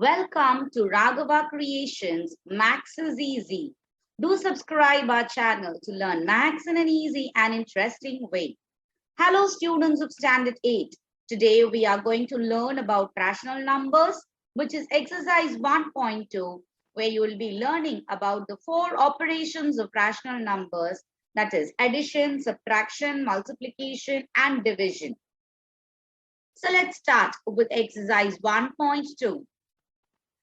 Welcome to Raghava Creations. Max is Easy. Do subscribe our channel to learn Max in an easy and interesting way. Hello students of Standard 8. Today we are going to learn about rational numbers, which is exercise 1.2, where you will be learning about the 4 operations of rational numbers, that is addition, subtraction, multiplication and division. So let's start with exercise 1.2.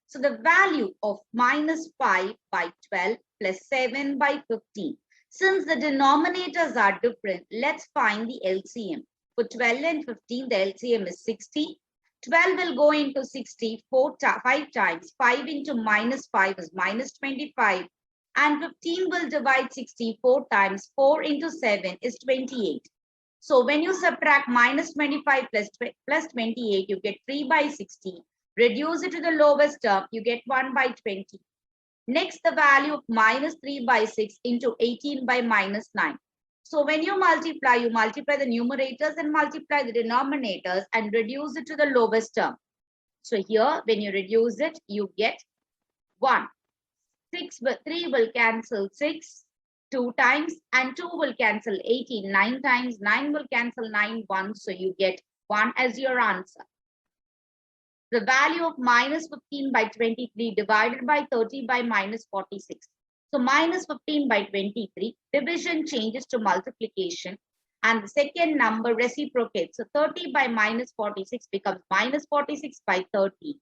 So the value of minus 5 by 12 plus 7 by 15. Since the denominators are different, let's find the LCM. For 12 and 15, the LCM is 60. 12 will go into 60 5 times. 5 into minus 5 is minus 25. And 15 will divide 60 4 times. 4 into 7 is 28. So when you subtract minus 25 plus 28, you get 3 by 60. Reduce it to the lowest term, you get 1 by 20. Next, the value of minus 3 by 6 into 18 by minus 9. So when you multiply the numerators and multiply the denominators and reduce it to the lowest term. So here, when you reduce it, you get 1. 3 will cancel 6 2 times and 2 will cancel 18 9 times. 9 will cancel 9 once. So you get 1 as your answer. The value of minus 15 by 23 divided by 30 by minus 46. So minus 15 by 23, division changes to multiplication and the second number reciprocates. So 30 by minus 46 becomes minus 46 by 30.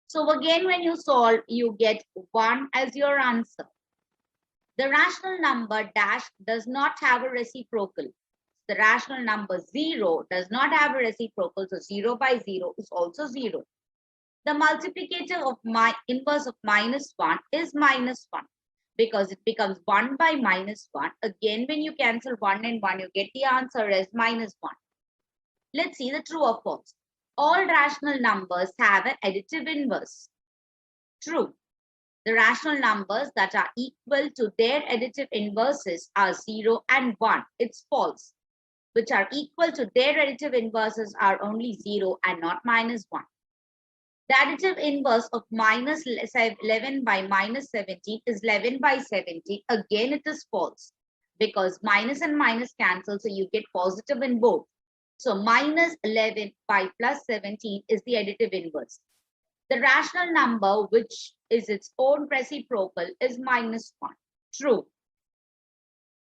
So again, when you solve, you get 1 as your answer. The rational number dash does not have a reciprocal. The rational number 0 does not have a reciprocal. So 0 by 0 is also 0. The multiplicator of inverse of minus 1 is minus 1 because it becomes 1 by minus 1. Again, when you cancel 1 and 1, you get the answer as minus 1. Let's see the true or false. All rational numbers have an additive inverse. True. The rational numbers that are equal to their additive inverses are 0 and 1. It's false. Which are equal to their additive inverses are only 0 and not minus 1. The additive inverse of minus 11 by minus 17 is 11 by 70. Again, it is false because minus and minus cancel, so you get positive in both. So minus 11 by plus 17 is the additive inverse. The rational number, which is its own reciprocal, is minus 1. True.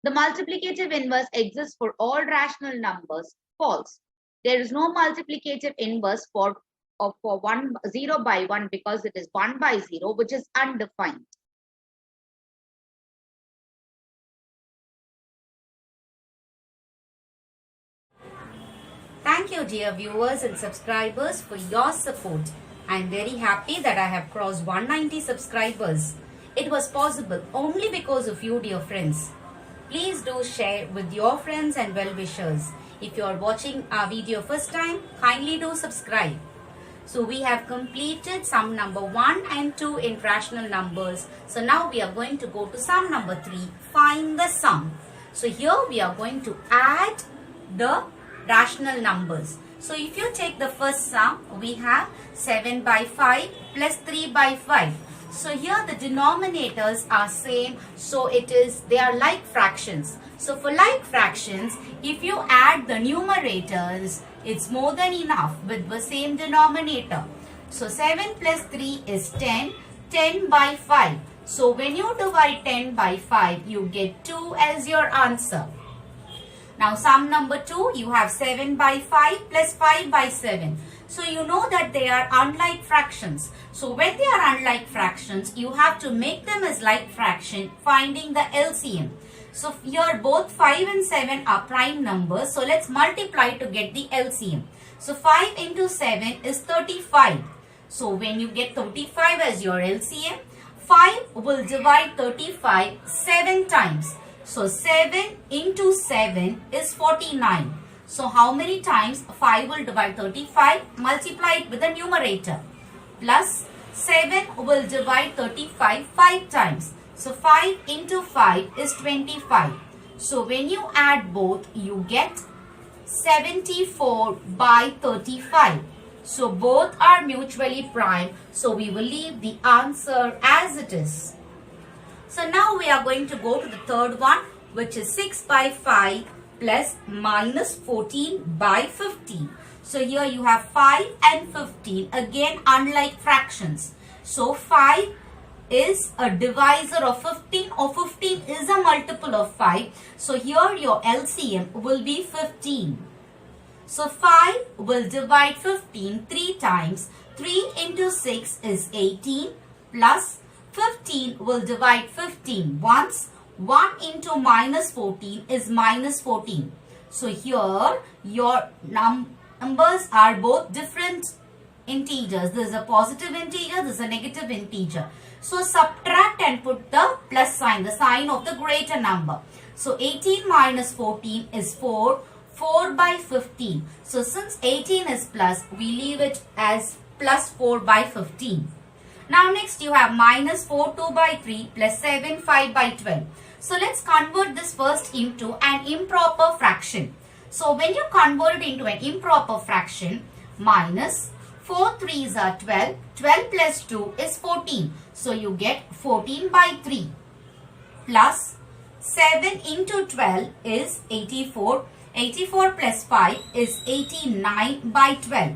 The multiplicative inverse exists for all rational numbers. False. There is no multiplicative inverse for 0 by 1 because it is 1 by 0, which is undefined. Thank you, dear viewers and subscribers, for your support. I am very happy that I have crossed 190 subscribers. It was possible only because of you, dear friends. Please do share with your friends and well-wishers. If you are watching our video first time, kindly do subscribe. So we have completed sum number 1 and 2 in rational numbers. So now we are going to go to sum number 3, find the sum. So here we are going to add the rational numbers. So if you take the first sum, we have 7 by 5 plus 3 by 5. So here the denominators are same. So they are like fractions. So for like fractions, if you add the numerators, it's more than enough with the same denominator. So 7 plus 3 is 10, 10 by 5. So when you divide 10 by 5, you get 2 as your answer. Now sum number 2, you have 7 by 5 plus 5 by 7. So you know that they are unlike fractions. So when they are unlike fractions, you have to make them as like fraction, finding the LCM. So here both 5 and 7 are prime numbers. So let's multiply to get the LCM. So 5 into 7 is 35. So when you get 35 as your LCM, 5 will divide 35 7 times. So 7 into 7 is 49. So how many times 5 will divide 35? Multiply it with the numerator. Plus 7 will divide 35 5 times. So 5 into 5 is 25. So when you add both, you get 74 by 35. So both are mutually prime. So we will leave the answer as it is. So now we are going to go to the third one, which is 6 by 5 plus minus 14 by 15. So here you have 5 and 15, again unlike fractions. So 5 is a divisor of 15 or 15 is a multiple of 5. So here your LCM will be 15. So 5 will divide 15 3 times. 3 into 6 is 18 plus 15 will divide 15 once. 1 into minus 14 is minus 14. So here your numbers are both different integers. This is a positive integer, this is a negative integer. So subtract and put the plus sign, the sign of the greater number. So 18 minus 14 is 4. 4 by 15. So since 18 is plus, we leave it as plus 4 by 15. Now next you have minus 4 2 by 3 plus 7 5 by 12. So let's convert this first into an improper fraction. So when you convert it into an improper fraction, minus 4 3s are 12. 12 plus 2 is 14. So you get 14 by 3 plus 7 into 12 is 84. 84 plus 5 is 89 by 12.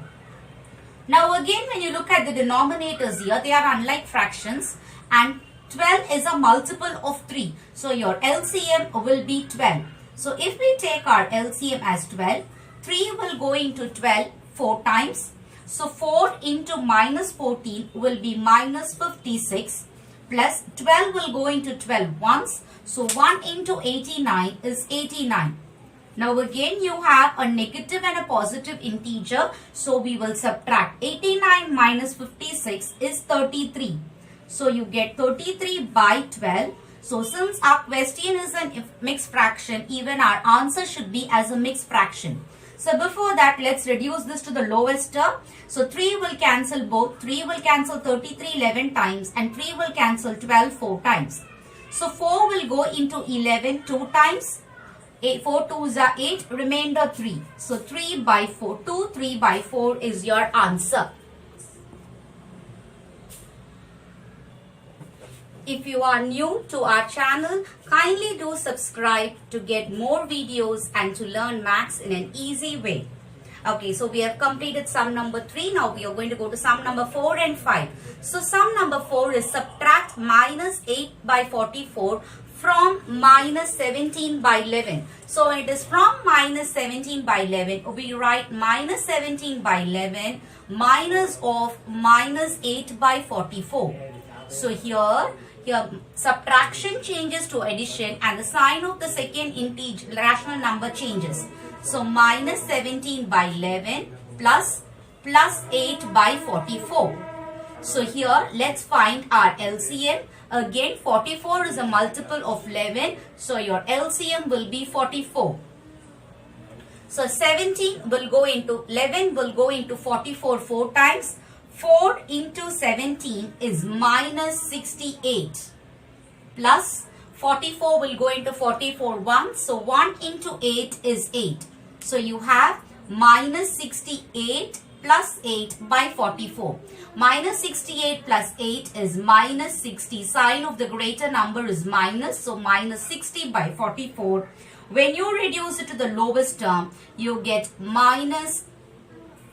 Now again when you look at the denominators here, they are unlike fractions and 12 is a multiple of 3. So your LCM will be 12. So if we take our LCM as 12, 3 will go into 12 4 times. So 4 into minus 14 will be minus 56 plus 12 will go into 12 once. So 1 into 89 is 89. Now again you have a negative and a positive integer. So we will subtract. 89 minus 56 is 33. So you get 33 by 12. So since our question is a mixed fraction, even our answer should be as a mixed fraction. So before that, let's reduce this to the lowest term. So 3 will cancel both. 3 will cancel 33 11 times and 3 will cancel 12 4 times. So 4 will go into 11 2 times. 4 2s are 8, remainder 3. So 3 by 4, 2, 3 by 4 is your answer. If you are new to our channel, kindly do subscribe to get more videos and to learn maths in an easy way. Okay, so we have completed sum number 3. Now we are going to go to sum number 4 and 5. So sum number 4 is subtract minus 8 by 44 from minus 17 by 11. So it is from minus 17 by 11. We write minus 17 by 11 minus of minus 8 by 44. So here subtraction changes to addition and the sign of the second integer rational number changes. So minus 17 by 11 plus 8 by 44. So here let's find our LCM. Again 44 is a multiple of 11. So your LCM will be 44. So 17 will go into 11 will go into 44 4 times. 4 into 17 is minus 68 plus 44 will go into 44 once. So 1 into 8 is 8. So you have minus 68 plus 8 by 44. Minus 68 plus 8 is minus 60. Sign of the greater number is minus. So minus 60 by 44. When you reduce it to the lowest term, you get minus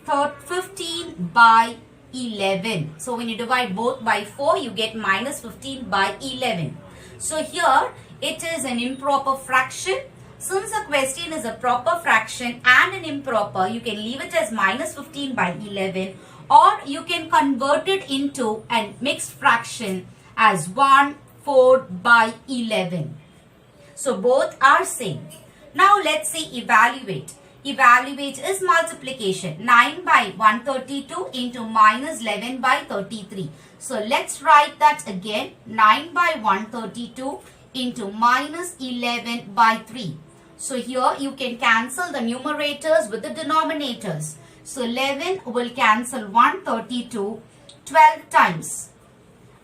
15 by 11. So when you divide both by 4, you get minus 15 by 11. So here it is an improper fraction. Since the question is a proper fraction and an improper, you can leave it as minus 15 by 11 or you can convert it into a mixed fraction as 1/4 by 11. So both are same. Now let's see evaluate. Evaluate is multiplication. 9 by 132 into minus 11 by 33. So let's write that again. 9 by 132 into minus 11 by 3. So here you can cancel the numerators with the denominators. So 11 will cancel 132 12 times.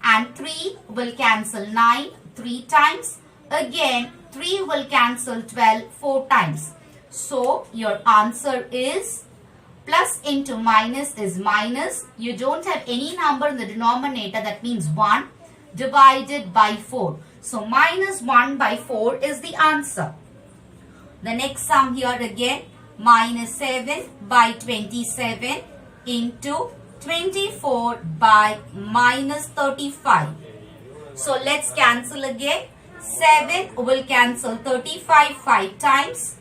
And 3 will cancel 9 3 times. Again 3 will cancel 12 4 times. So your answer is Plus into minus is minus. You don't have any number in the denominator, that means 1 divided by 4. So minus 1 by 4 is the answer. The next sum here again, minus 7 by 27 into 24 by minus 35. So let's cancel again. 7 will cancel 35 5 times.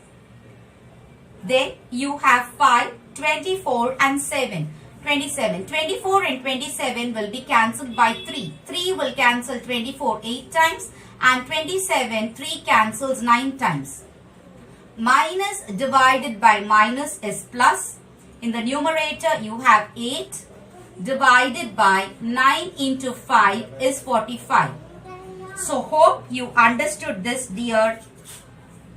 Then you have 5, 24 and 7. 27. 24 and 27 will be cancelled by 3. 3 will cancel 24 8 times and 27 3 cancels 9 times. Minus divided by minus is plus. In the numerator you have 8 divided by 9 into 5 is 45. So hope you understood this, dear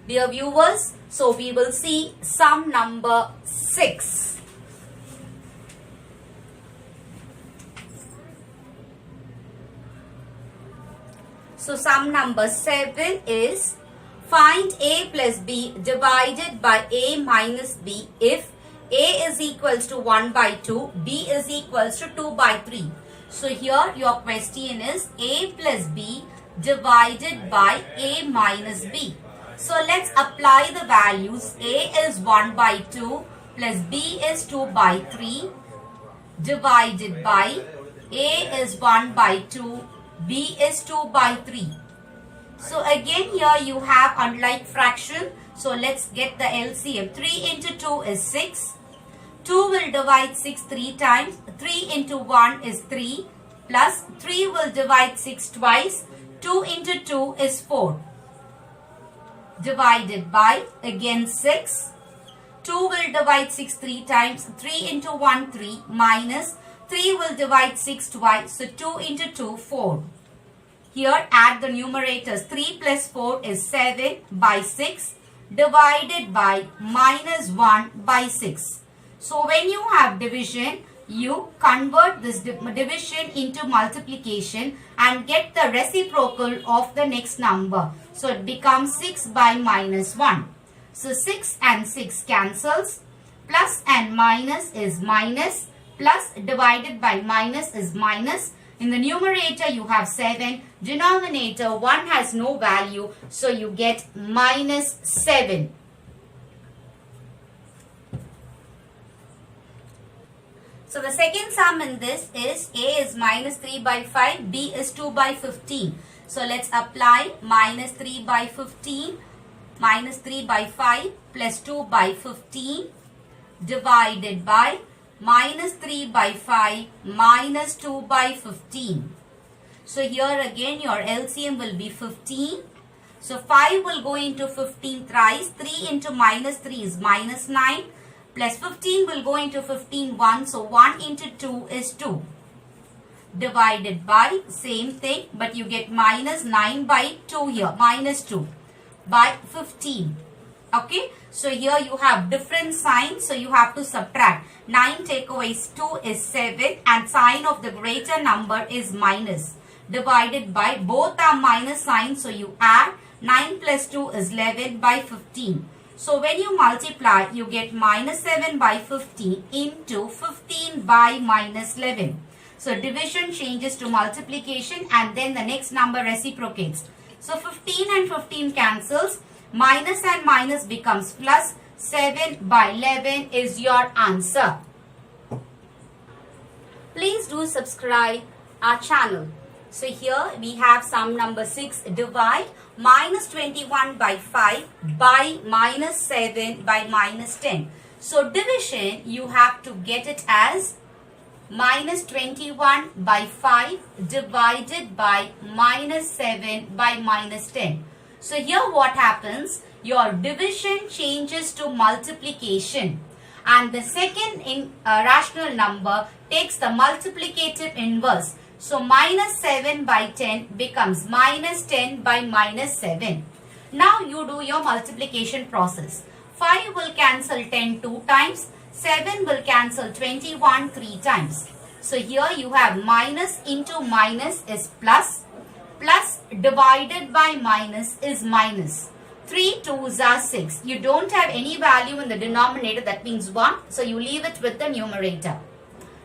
viewers. So we will see sum number 6. So sum number 7 is find A plus B divided by A minus B if A is equals to 1 by 2, B is equals to 2 by 3. So here your question is A plus B divided by A minus B. So let's apply the values. A is 1 by 2 plus B is 2 by 3 divided by A is 1 by 2, B is 2 by 3. So again here you have unlike fraction. So let's get the LCM. 3 into 2 is 6. 2 will divide 6 3 times. 3 into 1 is 3 plus 3 will divide 6 twice. 2 into 2 is 4 divided by again 6. 2 will divide 6 3 times. 3 into 1 3 minus 3 will divide 6 twice. So 2 into 2 4. Here add the numerators. 3 plus 4 is 7 by 6 divided by minus 1 by 6. So when you have division, you convert this division into multiplication and get the reciprocal of the next number. So it becomes 6 by minus 1. So 6 and 6 cancels. Plus and minus is minus. Plus divided by minus is minus. In the numerator you have 7. Denominator 1 has no value. So you get minus 7. So the second sum in this is A is minus 3 by 5, B is 2 by 15. So let's apply minus 3 by 15, minus 3 by 5 plus 2 by 15 divided by minus 3 by 5 minus 2 by 15. So here again your LCM will be 15. So 5 will go into 15 thrice. 3 into minus 3 is minus 9. Plus 15 will go into 15 once. So 1 into 2 is 2. Divided by same thing, but you get minus 9 by 2 here. Minus 2 by 15. Okay. So here you have different signs. So you have to subtract. 9 take away 2 is 7 and sign of the greater number is minus. Divided by both are minus signs. So you add 9 plus 2 is 11 by 15. So when you multiply, you get minus 7 by 15 into 15 by minus 11. So division changes to multiplication and then the next number reciprocates. So 15 and 15 cancels. Minus and minus becomes plus. 7 by 11 is your answer. Please do subscribe our channel. So here we have sum number 6. Divide minus 21 by 5 by minus 7 by minus 10. So division you have to get it as minus 21 by 5 divided by minus 7 by minus 10. So here what happens? Your division changes to multiplication and the second rational number takes the multiplicative inverse. So minus 7 by 10 becomes minus 10 by minus 7. Now you do your multiplication process. 5 will cancel 10 2 times. 7 will cancel 21 3 times. So here you have minus into minus is plus. Plus divided by minus is minus. 3 2s are 6. You don't have any value in the denominator, that means 1. So you leave it with the numerator.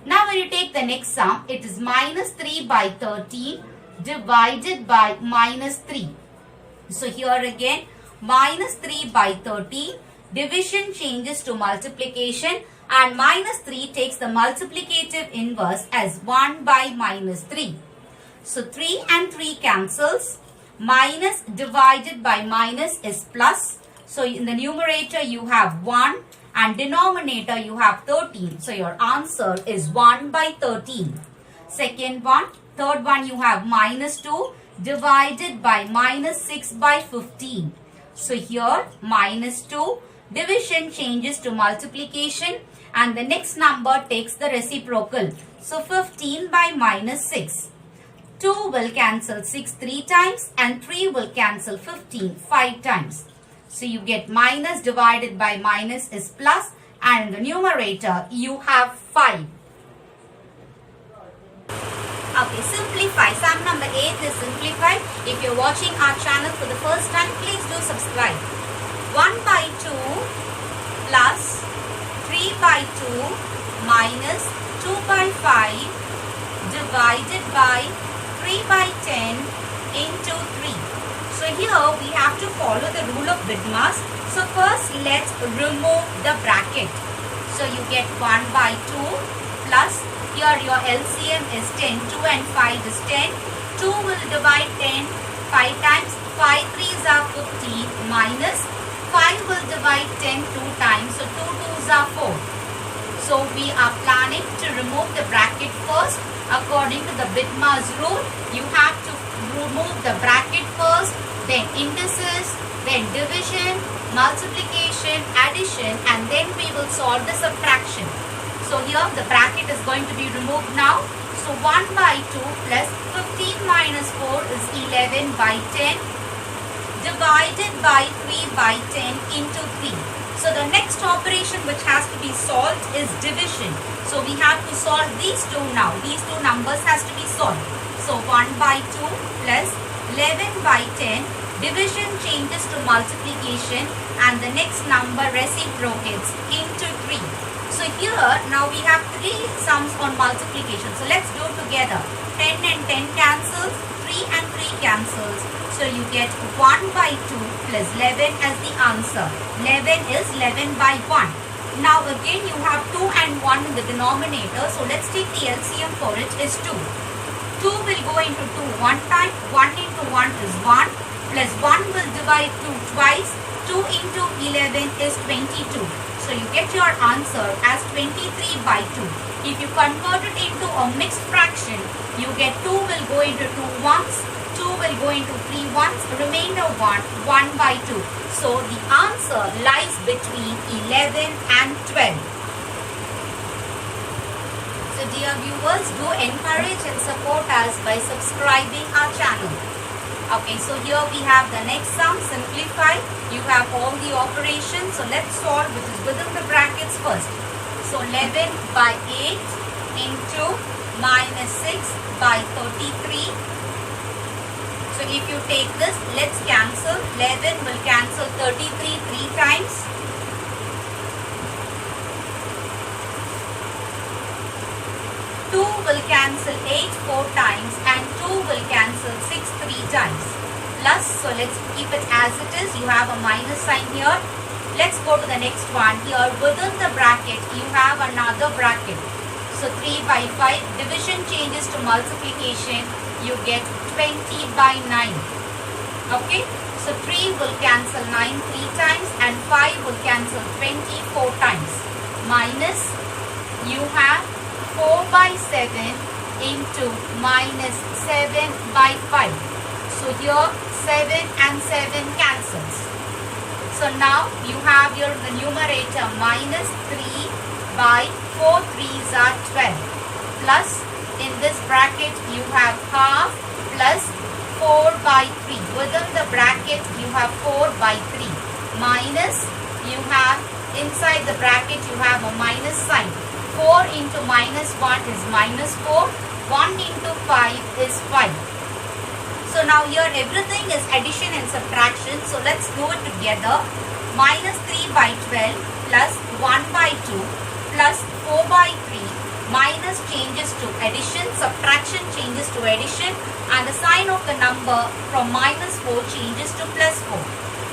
Now when you take the next sum, it is minus 3 by 13 divided by minus 3. So here again, minus 3 by 13, division changes to multiplication, and minus 3 takes the multiplicative inverse as 1 by minus 3. So 3 and 3 cancels. Minus divided by minus is plus. So in the numerator you have 1 and denominator you have 13. So your answer is 1 by 13. Second one, third one, you have minus 2 divided by minus 6 by 15. So here minus 2, division changes to multiplication, and the next number takes the reciprocal. So 15 by minus 6. 2 will cancel 6 3 times and 3 will cancel 15 5 times. So you get minus divided by minus is plus, and in the numerator you have 5. Okay, simplify. Sum number 8 is simplified. If you're watching our channel for the first time, please do subscribe. 1 by 2 plus 3 by 2 minus 2 by 5 divided by 3 by 10 into 3. So here we have to follow the rule of BIDMAS. So first let's remove the bracket. So you get 1 by 2 plus, here your LCM is 10, 2 and 5 is 10. 2 will divide 10 5 times, 5 3s are 15 minus 5 will divide 10 2 times, so 2 2s are 4. So we are planning to remove the bracket first. According to the BIDMAS rule, you have to remove the bracket first, then indices, then division, multiplication, addition, and then we will solve the subtraction. So here the bracket is going to be removed now. So 1 by 2 plus 15 minus 4 is 11 by 10 divided by 3 by 10 into 3. So the next operation which has to be solved is division. So we have to solve these two now. These two numbers has to be solved. So 1 by 2 plus 11 by 10. Division changes to multiplication, and the next number reciprocates into 3. So here now we have 3 sums on multiplication. So let's do together. 10 and 10 cancels. 3 and 3 cancels. So you get 1 by 2 plus 11 as the answer. 11 is 11 by 1. Now again you have 2 and 1 in the denominator. So let's take the LCM for it is 2. 2 will go into 2 one time. 1 into 1 is 1. Plus 1 will divide 2 twice. 2 into 11 is 22. So you get your answer as 23 by 2. If you convert it into a mixed fraction, you get 2 will go into 2 ones. 2 will go into 3 ones, remainder 1, 1 by 2. So the answer lies between 11 and 12. So dear viewers, do encourage and support us by subscribing our channel. Okay, so here we have the next sum, simplify. You have all the operations. So let's solve which is within the brackets first. So 11 by 8 into minus 6 by 33. So if you take this, let's cancel. 11 will cancel 33 3 times. 2 will cancel 8 4 times, and 2 will cancel 6 3 times. Plus, so let's keep it as it is. You have a minus sign here. Let's go to the next one. Here within the bracket, you have another bracket. So 3 by 5, division changes to multiplication. You get 20 by 9. Okay, so 3 will cancel 9 3 times, and 5 will cancel 20 4 times. Minus, you have 4 by 7 into minus 7 by 5. So here 7 and 7 cancels. So now you have your the numerator minus 3 by 4 3s are 12. Plus in this bracket you have half plus 4 by 3. Within the bracket you have 4 by 3. Minus, you have inside the bracket you have a minus sign. 4 into minus 1 is minus 4. 1 into 5 is 5. So now here everything is addition and subtraction. So let's do it together. Minus 3 by 12 plus 1 by 2 plus 4 by 3 minus changes to addition, subtraction changes to addition, and the sign of the number from minus 4 changes to plus 4.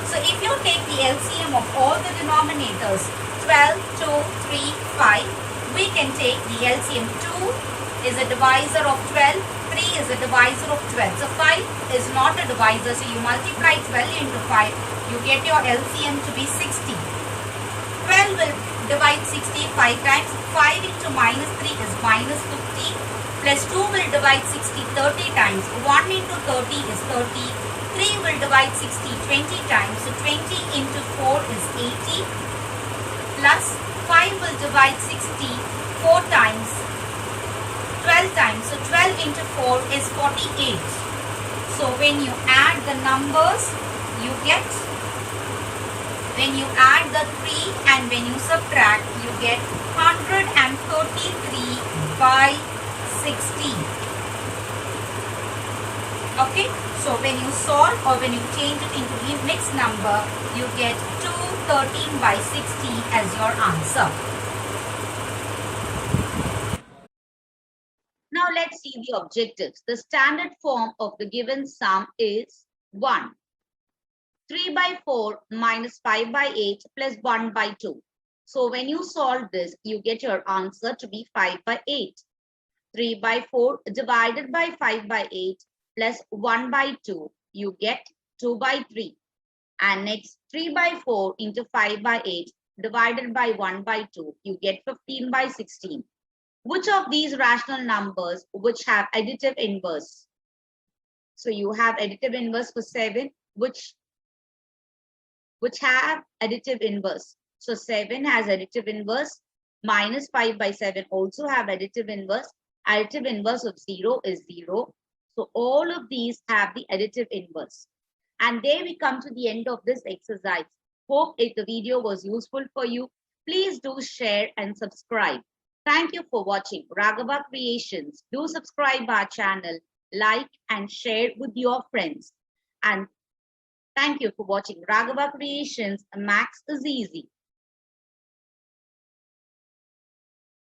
So if you take the LCM of all the denominators 12, 2, 3, 5, we can take the LCM. 2 is a divisor of 12, 3 is a divisor of 12. So 5 is not a divisor, so you multiply 12 into 5, you get your LCM to be 60. 12 will divide 60 5 times. 5 into minus 3 is minus 50. Plus 2 will divide 60 30 times. 1 into 30 is 30. 3 will divide 60 20 times. So 20 into 4 is 80. Plus 5 will divide 60 4 times. 12 times. So 12 into 4 is 48. So when you add the numbers, you get, when you add the 3 and when you subtract, you get 133 by 16. Okay, so when you solve or when you change it into a mixed number, you get 213 by 60 as your answer. Now let's see the objectives. The standard form of the given sum is 1. 3 by 4 minus 5 by 8 plus 1 by 2. So when you solve this, you get your answer to be 5 by 8. 3 by 4 divided by 5 by 8 plus 1 by 2, you get 2 by 3. And next 3 by 4 into 5 by 8 divided by 1 by 2, you get 15 by 16. Which of these rational numbers which have additive inverse? So you have additive inverse for 7, which have additive inverse. So 7 has additive inverse. Minus 5 by 7 also have additive inverse. Additive inverse of 0 is 0. So all of these have the additive inverse. And there we come to the end of this exercise. Hope if the video was useful for you, please do share and subscribe. Thank you for watching Raghava Creations. Do subscribe our channel, like and share with your friends. And thank you for watching Raghava Creations. Maths is easy.